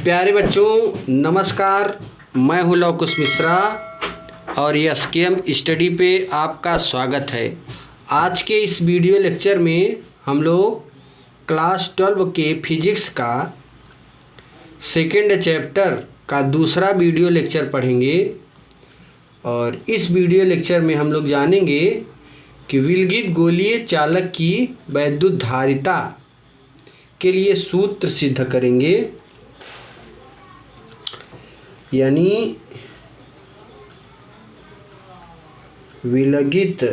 प्यारे बच्चों नमस्कार, मैं हूं लव कुश मिश्रा और ये SKM स्टडी पे आपका स्वागत है। आज के इस वीडियो लेक्चर में हम लोग क्लास 12 के फिजिक्स का सेकेंड चैप्टर का दूसरा वीडियो लेक्चर पढ़ेंगे और इस वीडियो लेक्चर में हम लोग जानेंगे कि विलगित गोलीय चालक की वैद्युत धारिता के लिए सूत्र सिद्ध करेंगे। यानी विलगित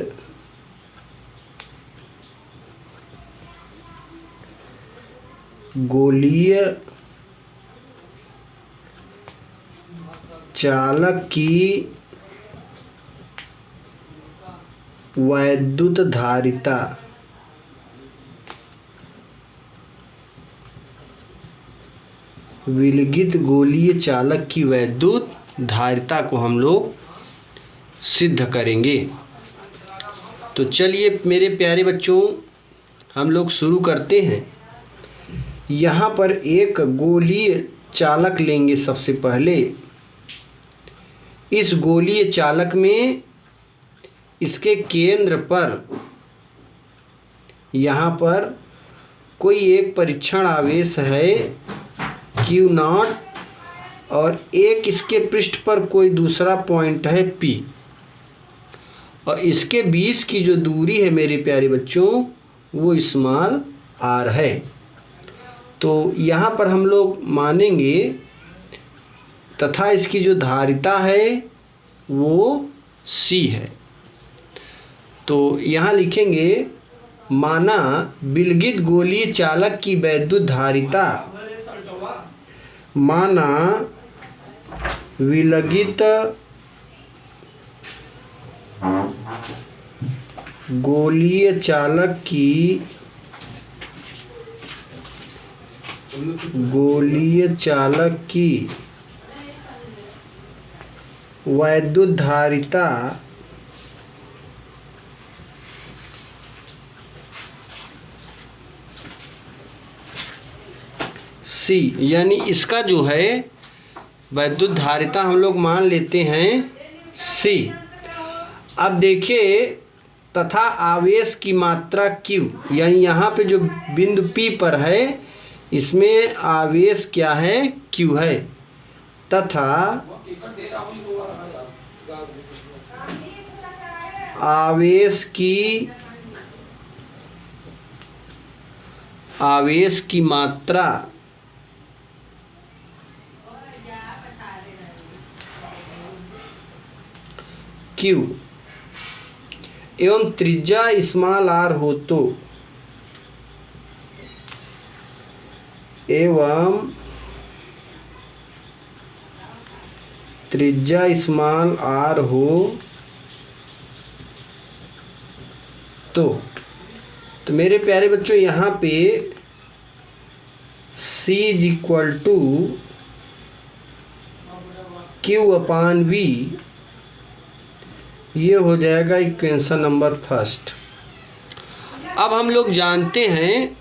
गोलीय चालक की वैद्युत धारिता विलगित गोलीय चालक की वैद्युत धारिता को हम लोग सिद्ध करेंगे। तो चलिए मेरे प्यारे बच्चों हम लोग शुरू करते हैं। यहाँ पर एक गोलीय चालक लेंगे। सबसे पहले इस गोलीय चालक में इसके केंद्र पर यहाँ पर कोई एक परीक्षण आवेश है Q0 और एक इसके पृष्ठ पर कोई दूसरा पॉइंट है P और इसके बीच की जो दूरी है मेरे प्यारे बच्चों वो स्मॉल r है। तो यहाँ पर हम लोग मानेंगे तथा इसकी जो धारिता है वो C है। तो यहाँ लिखेंगे माना विलगित गोलीय चालक की वैद्युत धारिता, माना विलगित गोलीय चालक की वैद्युत धारिता C, यानी इसका जो है वैद्युत धारिता हम लोग मान लेते हैं C। अब देखिए तथा आवेश की मात्रा Q, यानी यहाँ पे जो बिंदु P पर है इसमें आवेश क्या है Q है तथा आवेश की मात्रा Q एवं त्रिज्या स्मॉल r हो तो त्रिज्या स्मॉल r हो तो मेरे प्यारे बच्चों यहाँ पे C = Q/V ये हो जाएगा इक्वेशन नंबर फर्स्ट। अब हम लोग जानते हैं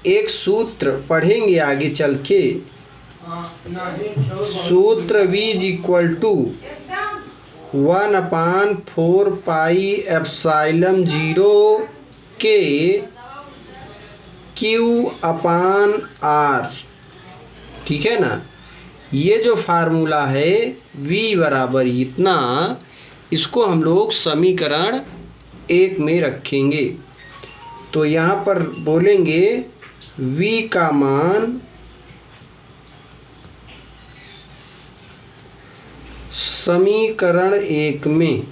एक सूत्र पढ़ेंगे आगे चल के। सूत्र V = 1/4πε0 के Q/R, ठीक है ना। ये जो फार्मूला है V बराबर इतना, इसको हम लोग समीकरण 1 में रखेंगे। तो यहाँ पर बोलेंगे V का मान समीकरण 1 में,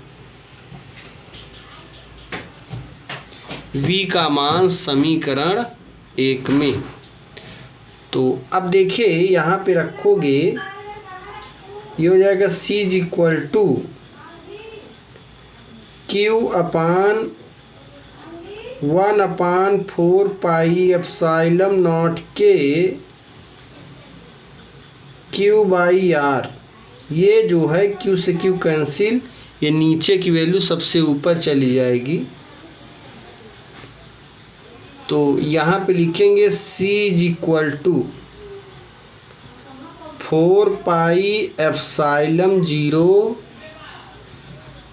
V का मान समीकरण 1 में। तो अब देखिए यहाँ पे रखोगे ये हो जाएगा C = Q/1/4πε0 के Q/R। ये जो है Q से Q कैंसिल, ये नीचे की वैल्यू सबसे ऊपर चली जाएगी। तो यहाँ पे लिखेंगे C = 4 पाई एप्सिलॉन 0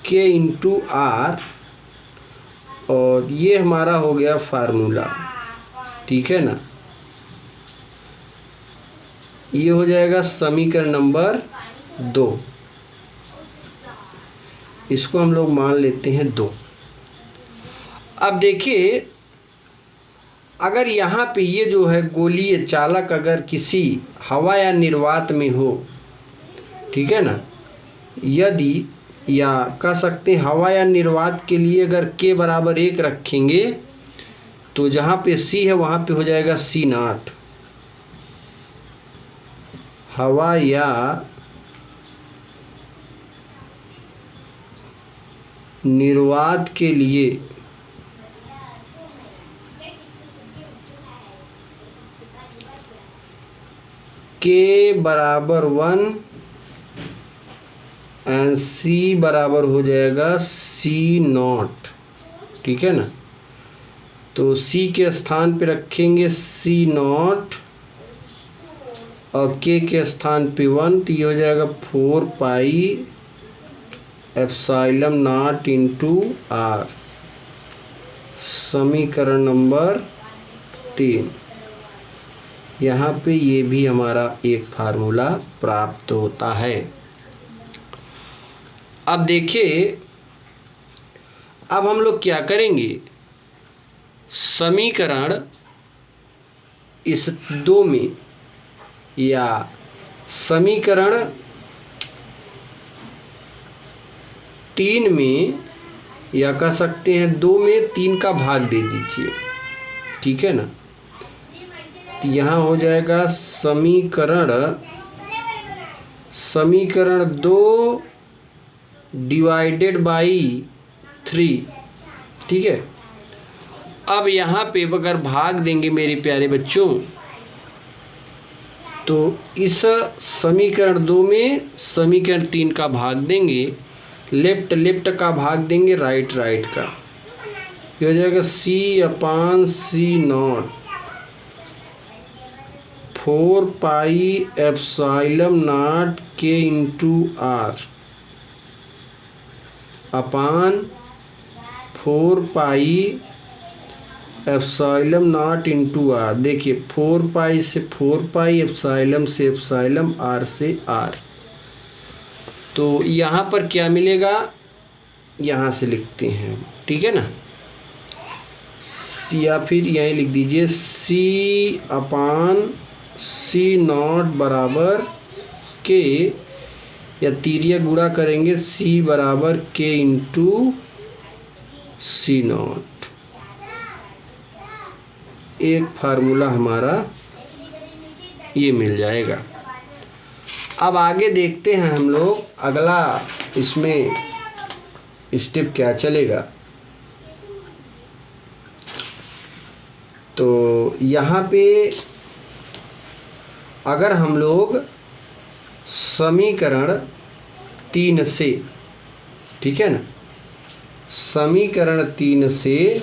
के इंटू आर, और ये हमारा हो गया फार्मूला। ठीक है ना, ये हो जाएगा समीकरण नंबर 2। इसको हम लोग मान लेते हैं 2। अब देखिए, अगर यहाँ पे ये जो है गोलीय चालक अगर किसी हवा या निर्वात में हो, ठीक है ना, यदि, या कह सकते हैं हवा या निर्वात के लिए अगर k बराबर 1 रखेंगे तो जहाँ पे c है वहाँ पे हो जाएगा C0। हवा या निर्वात के लिए k बराबर 1 एंड c बराबर हो जाएगा C0। ठीक है ना, तो c के स्थान पे रखेंगे C0 और k के स्थान पे 1, तो ये हो जाएगा 4 पाई एप्सिलॉन 0 इंटू आर। समीकरण नंबर 3। यहाँ पे ये भी हमारा एक फार्मूला प्राप्त होता है। अब देखिए, अब हम लोग क्या करेंगे, समीकरण इस 2 में या समीकरण 3 में, या कह सकते हैं 2 में 3 का भाग दे दीजिए। ठीक है ना, तो यहाँ हो जाएगा समीकरण 2 डिवाइडेड बाई 3। ठीक है, अब यहाँ पे अगर भाग देंगे मेरे प्यारे बच्चों, तो इस समीकरण 2 में समीकरण 3 का भाग देंगे, लेफ्ट का भाग देंगे राइट का। ये हो जाएगा C/C0 4 pi epsilon 0 k into r upon 4 pi epsilon 0 into r. देखिए 4 पाई से 4 पाई, एप्सिलॉन से एप्सिलॉन, आर से आर। तो यहाँ पर क्या मिलेगा, यहाँ से लिखते हैं। ठीक है ना, या फिर यहीं लिख दीजिए C/C0 बराबर k, या तिर्यक गुणा करेंगे C बराबर k इंटू C0। एक फार्मूला हमारा ये मिल जाएगा। अब आगे देखते हैं हम लोग अगला इसमें स्टेप क्या चलेगा। तो यहाँ पे अगर हम लोग समीकरण 3 से, ठीक है ना, समीकरण 3 से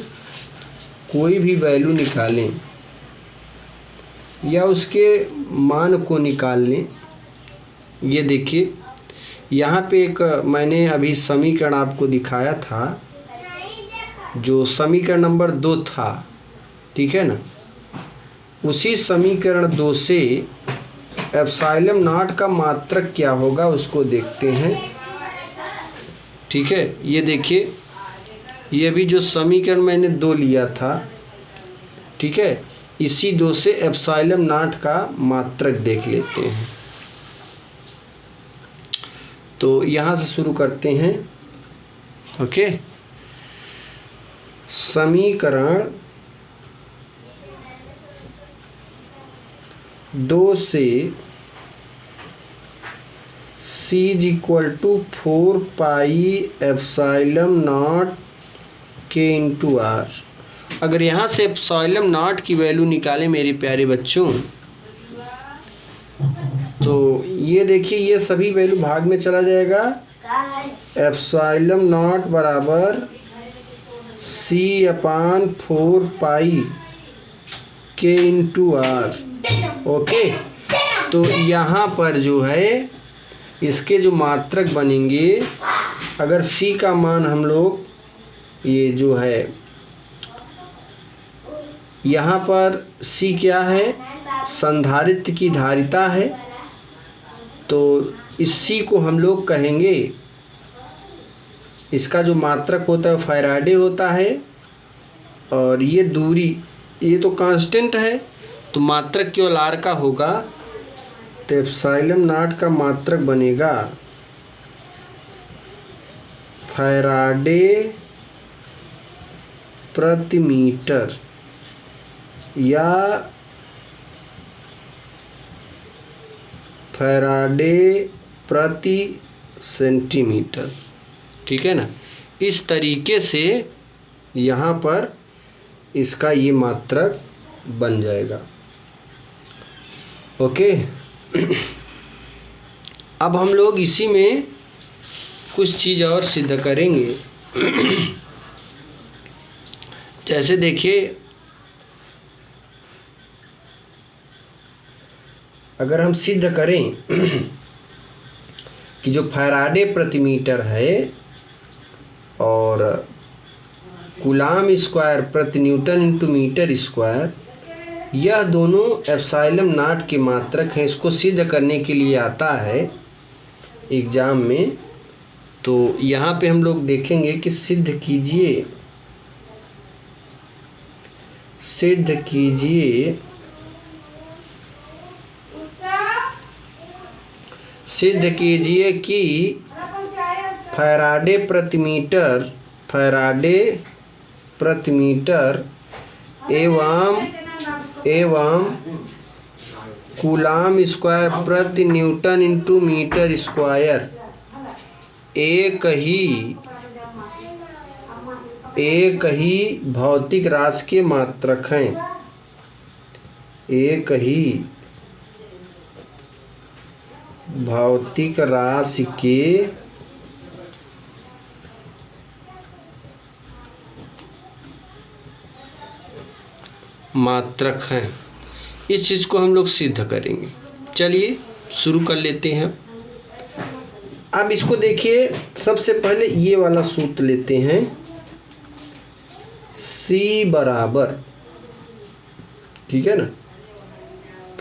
कोई भी वैल्यू निकालें या उसके मान को निकाल लें। ये देखिए, यहाँ पे एक मैंने अभी समीकरण आपको दिखाया था, जो समीकरण नंबर 2 था। ठीक है ना, उसी समीकरण 2 से एप्सिलॉन 0 का मात्रक क्या होगा उसको देखते हैं। ठीक है, ये देखिए, ये भी जो समीकरण मैंने 2 लिया था, ठीक है, इसी 2 से एप्सिलॉन 0 का मात्रक देख लेते हैं। तो यहाँ से शुरू करते हैं। ओके, समीकरण 2 से C = 4 pi epsilon 0 k into r. अगर यहाँ से एप्सिलॉन 0 की वैल्यू निकालें मेरे प्यारे बच्चों, तो ये देखिए, ये सभी वैल्यू भाग में चला जाएगा। एप्सिलॉन 0 बराबर C/4 pi k into r. Okay, तो यहाँ पर जो है इसके जो मात्रक बनेंगे, अगर C का मान हम लोग ये जो है यहाँ पर C क्या है, संधारित्र की धारिता है, तो इस C को हम लोग कहेंगे, इसका जो मात्रक होता है फैराडे होता है, और ये दूरी ये तो कांस्टेंट है, तो मात्रक केवल R का होगा, तो एप्सिलॉन नॉट का मात्रक बनेगा फैराडे प्रति मीटर या फैराडे प्रति सेंटीमीटर। ठीक है ना, इस तरीके से यहाँ पर इसका ये मात्रक बन जाएगा। ओके, अब हम लोग इसी में कुछ चीज़ और सिद्ध करेंगे। जैसे देखिए, अगर हम सिद्ध करें कि जो फैराडे प्रति मीटर है और कूलाम स्क्वायर प्रति न्यूटन इंटू मीटर स्क्वायर, यह दोनों एप्सिलॉन नॉट के मात्रक हैं। इसको सिद्ध करने के लिए आता है एग्ज़ाम में, तो यहाँ पे हम लोग देखेंगे कि सिद्ध कीजिए कि फैराडे प्रति मीटर एवं कूलाम स्क्वायर प्रति न्यूटन इंटू मीटर स्क्वायर एक ही भौतिक राशि के मात्रक हैं। एक ही भौतिक राशि के मात्रक हैं। इस चीज़ को हम लोग सिद्ध करेंगे। चलिए शुरू कर लेते हैं। अब इसको देखिए, सबसे पहले ये वाला सूत्र लेते हैं, C बराबर, ठीक है ना,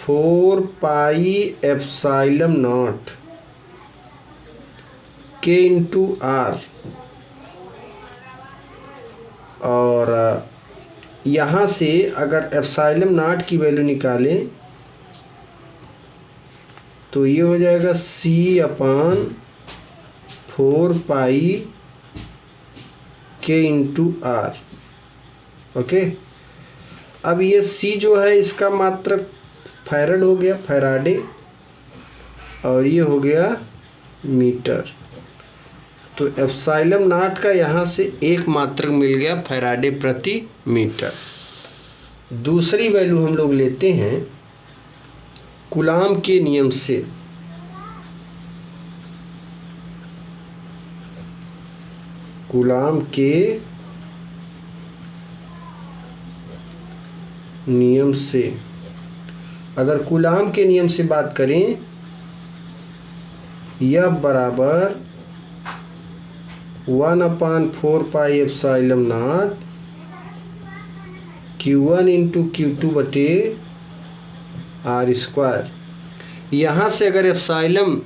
4 pi epsilon not K into R, और यहाँ से अगर एप्सिलॉन नॉट की वैल्यू निकालें तो ये हो जाएगा C अपान 4 पाई K इंटू R। ओके, अब ये C जो है इसका मात्रक फैराड हो गया, फैराडे, और ये हो गया मीटर। तो एप्सिलॉन नॉट का यहाँ से एक मात्रक मिल गया फैराडे प्रति मीटर। दूसरी वैल्यू हम लोग लेते हैं कूलाम के नियम से। कूलाम के नियम से, अगर कूलाम के नियम से बात करें, यह बराबर 1/4 pi epsilon not Q1 into Q2 बटे R स्क्वायर। यहाँ से अगर एप्सिलॉन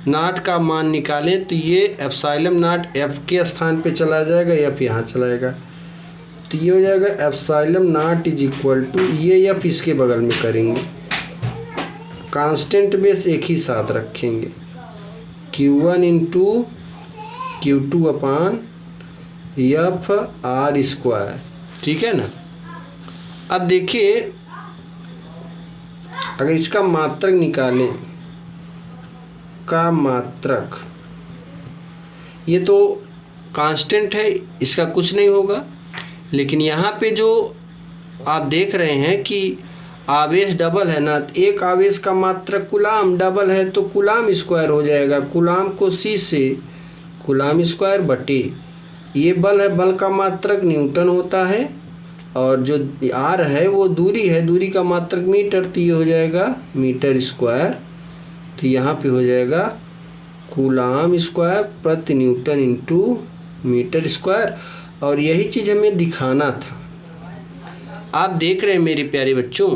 नॉट का मान निकालें तो ये एप्सिलॉन नॉट F के स्थान पे चला जाएगा, F यहाँ चलाएगा, तो ये हो जाएगा epsilon naught is equal to, ये F इसके बगल में करेंगे, कांस्टेंट बेस एक ही साथ रखेंगे, Q1 इंटू Q2 अपान F R स्क्वायर। ठीक है ना। अब देखिए, अगर इसका मात्रक निकालें, का मात्रक, ये तो कांस्टेंट है, इसका कुछ नहीं होगा, लेकिन यहाँ पे जो आप देख रहे हैं कि आवेश डबल है ना, एक आवेश का मात्रक कूलाम डबल है तो कूलाम स्क्वायर हो जाएगा, कूलाम को C से कूलाम स्क्वायर बटे, ये बल है, बल का मात्रक न्यूटन होता है, और जो आर है वो दूरी है, दूरी का मात्रक मीटर, तो ये हो जाएगा मीटर स्क्वायर। तो यहाँ पे हो जाएगा कूलाम स्क्वायर प्रति न्यूटन इंटू मीटर स्क्वायर। और यही चीज़ हमें दिखाना था। आप देख रहे हैं मेरे प्यारे बच्चों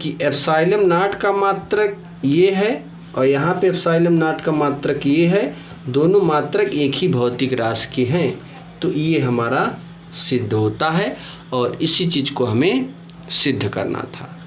कि एप्सिलॉन नॉट का मात्रक ये है और यहाँ पे एप्सिलॉन नॉट का मात्रक ये है, दोनों मात्रक एक ही भौतिक राशि के हैं। तो ये हमारा सिद्ध होता है और इसी चीज़ को हमें सिद्ध करना था।